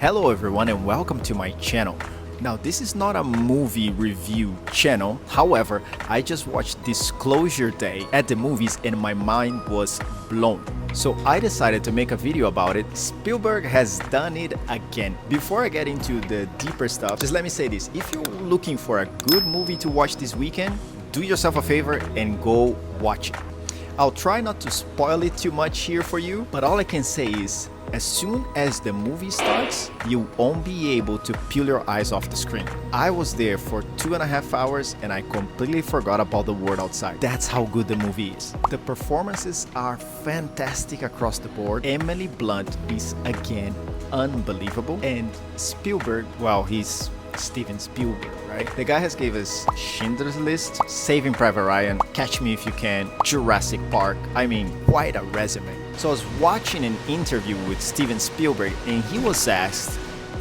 Hello everyone and welcome to my channel. Now this is not a movie review channel, however, I just watched Disclosure Day at the movies and my mind was blown. So I decided to make a video about it. Spielberg has done it again. Before I get into the deeper stuff, just let me say this. If you're looking for a good movie to watch this weekend, do yourself a favor and go watch it. I'll try not to spoil it too much here for you, but all I can say is as soon as the movie starts, you won't be able to peel your eyes off the screen. I was there for 2.5 hours and I completely forgot about the world outside. That's how good the movie is. The performances are fantastic across the board. Emily Blunt is again unbelievable. And Spielberg, well, he's Steven Spielberg, right? The guy has gave us Schindler's List, Saving Private Ryan, Catch Me If You Can, Jurassic Park. I mean, quite a resume. So I was watching an interview with Steven Spielberg and he was asked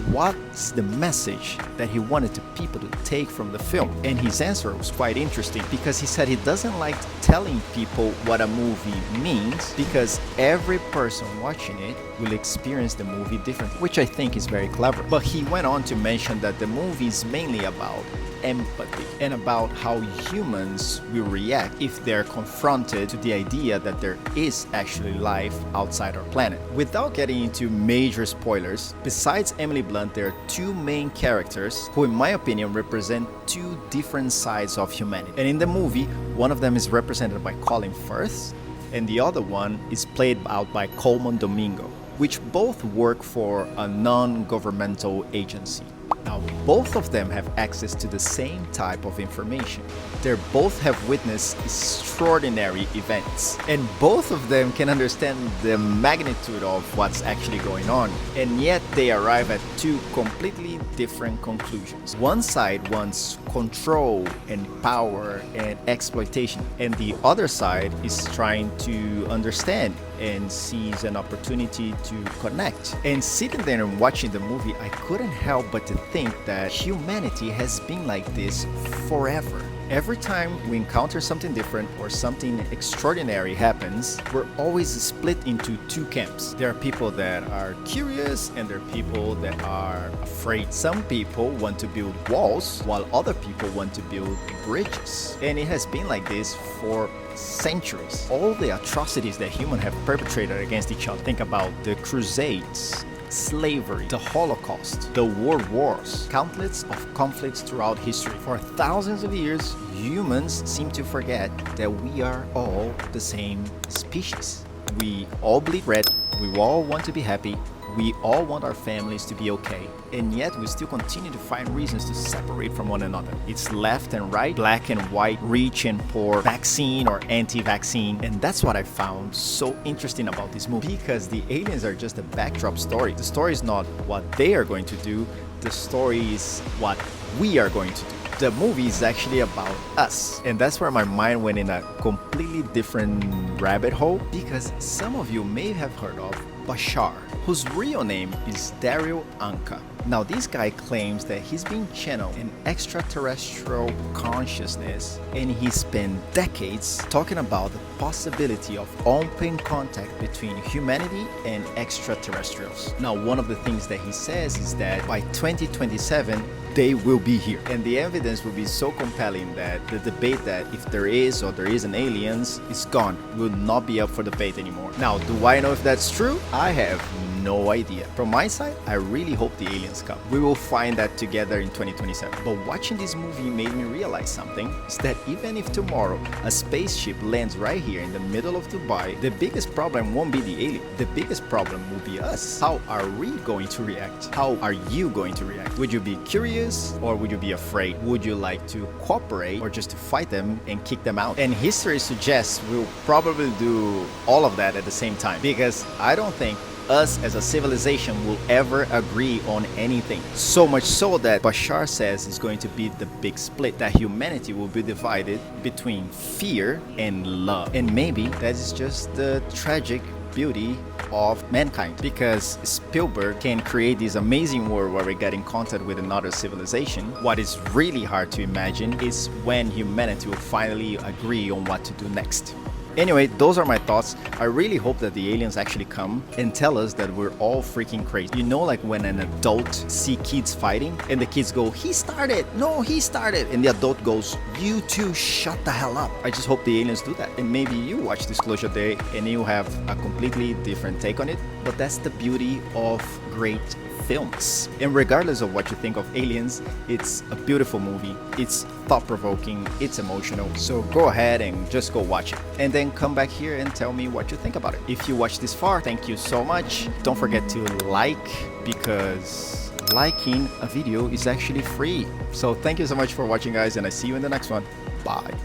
what's the message that he wanted the people to take from the film, and his answer was quite interesting because he said he doesn't like telling people what a movie means because every person watching it will experience the movie differently, which I think is very clever. But he went on to mention that the movie is mainly about empathy and about how humans will react if they're confronted to the idea that there is actually life outside our planet. Without getting into major spoilers, besides Emily Blunt, there are two main characters who in my opinion represent two different sides of humanity. And in the movie, one of them is represented by Colin Firth and the other one is played out by Coleman Domingo, which both work for a non-governmental agency. Now, both of them have access to the same type of information. They both have witnessed extraordinary events, and both of them can understand the magnitude of what's actually going on, and yet they arrive at two completely different conclusions. One side wants control and power and exploitation, and the other side is trying to understand and sees an opportunity to connect. And sitting there and watching the movie, I couldn't help but to think that humanity has been like this forever. Every time we encounter something different or something extraordinary happens, we're always split into two camps. There are people that are curious and there are people that are afraid. Some people want to build walls while other people want to build bridges. And it has been like this for centuries. All the atrocities that humans have perpetrated against each other. Think about the Crusades, slavery, the Holocaust, the world wars, countless of conflicts throughout history. For thousands of years, humans seem to forget that we are all the same species. We all bleed red, we all want to be happy, we all want our families to be okay, and yet we still continue to find reasons to separate from one another. It's left and right, black and white, rich and poor, vaccine or anti-vaccine, and that's what I found so interesting about this movie, because the aliens are just a backdrop story. The story is not what they are going to do, the story is what we are going to do. The movie is actually about us, and that's where my mind went in a completely different rabbit hole, because some of you may have heard of Bashar, whose real name is Daryl Anka. Now this guy claims that he's been channeled in extraterrestrial consciousness, and he spent decades talking about the possibility of open contact between humanity and extraterrestrials. Now one of the things that he says is that by 2027 they will be here, and the evidence will be so compelling that the debate that if there is or there isn't aliens is gone, will not be up for debate anymore. Now, do I know if that's true? I have no idea. From my side, I really hope the aliens come. We will find that together in 2027. But watching this movie made me realize something, is that even if tomorrow a spaceship lands right here in the middle of Dubai, the biggest problem won't be the alien. The biggest problem will be us. How are we going to react? How are you going to react? Would you be curious or would you be afraid? Would you like to cooperate or just to fight them and kick them out? And history suggests we'll probably do all of that at the same time, because I don't think us as a civilization will ever agree on anything. So much so that Bashar says it's going to be the big split, that humanity will be divided between fear and love. And maybe that is just the tragic beauty of mankind, because Spielberg can create this amazing world where we get in contact with another civilization. What is really hard to imagine is when humanity will finally agree on what to do next. Anyway, those are my thoughts. I really hope that the aliens actually come and tell us that we're all freaking crazy. You know, like when an adult see kids fighting and the kids go, he started, no, he started, and the adult goes, you two shut the hell up. I just hope the aliens do that. And maybe you watch Disclosure Day and you have a completely different take on it, but that's the beauty of great films. And regardless of what you think of Aliens, it's a beautiful movie, it's thought-provoking, it's emotional, so go ahead and just go watch it and then come back here and tell me what you think about it. If you watched this far, thank you so much. Don't forget to like, because liking a video is actually free. So thank you so much for watching, guys, and I see you in the next one. Bye.